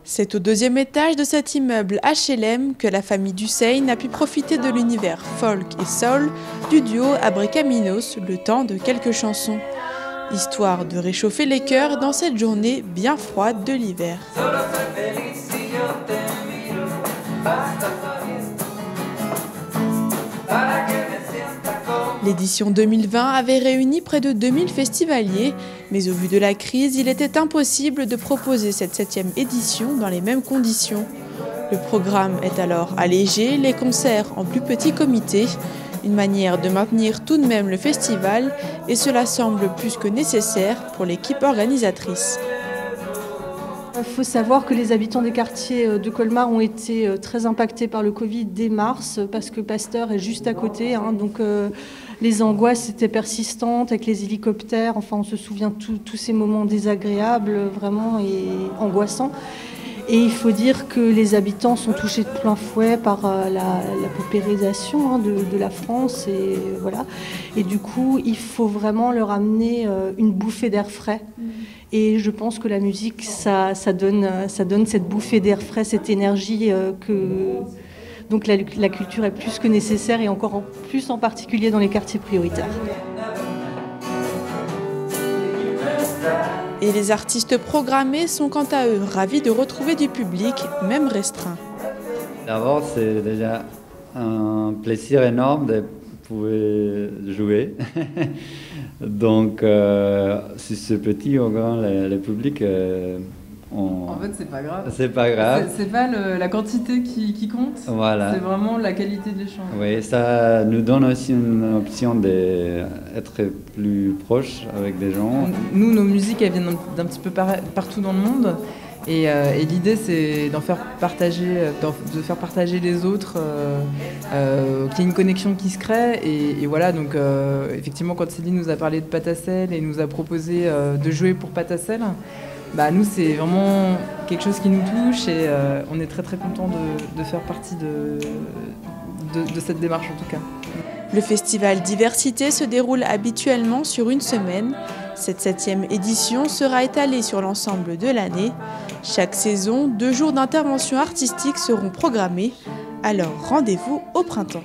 C'est au deuxième étage de cet immeuble HLM que la famille Dusseyn a pu profiter de l'univers folk et soul du duo Abrecaminos le temps de quelques chansons. Histoire de réchauffer les cœurs dans cette journée bien froide de l'hiver. L'édition 2020 avait réuni près de 2000 festivaliers, mais au vu de la crise, il était impossible de proposer cette 7e édition dans les mêmes conditions. Le programme est alors allégé, les concerts en plus petit comité, une manière de maintenir tout de même le festival, et cela semble plus que nécessaire pour l'équipe organisatrice. Il faut savoir que les habitants des quartiers de Colmar ont été très impactés par le Covid dès mars, parce que Pasteur est juste à côté, donc les angoisses étaient persistantes avec les hélicoptères. Enfin, on se souvient tous ces moments désagréables, vraiment, et angoissants. Et il faut dire que les habitants sont touchés de plein fouet par la paupérisation de la France. Et, voilà. Et du coup, il faut vraiment leur amener une bouffée d'air frais. Et je pense que la musique, ça donne cette bouffée d'air frais, cette énergie que... Donc la culture est plus que nécessaire, et encore plus en particulier dans les quartiers prioritaires. Et les artistes programmés sont quant à eux ravis de retrouver du public, même restreint. D'abord, c'est déjà un plaisir énorme de pouvoir jouer. Donc, si c'est petit ou grand, le public... En fait, c'est pas grave. C'est pas grave. C'est pas la quantité qui compte. Voilà. C'est vraiment la qualité de l'échange. Oui, ça nous donne aussi une option d'être plus proche avec des gens. Nous, nos musiques, elles viennent d'un petit peu partout dans le monde. Et l'idée, c'est de faire partager les autres, qu'il y ait une connexion qui se crée. Et voilà, donc effectivement, quand Céline nous a parlé de Patacelle et nous a proposé de jouer pour Patacelle, nous, c'est vraiment quelque chose qui nous touche, et on est très très contents de faire partie de cette démarche en tout cas. Le festival Diversité se déroule habituellement sur une semaine. Cette 7e édition sera étalée sur l'ensemble de l'année. Chaque saison, 2 jours d'intervention artistique seront programmés. Alors rendez-vous au printemps.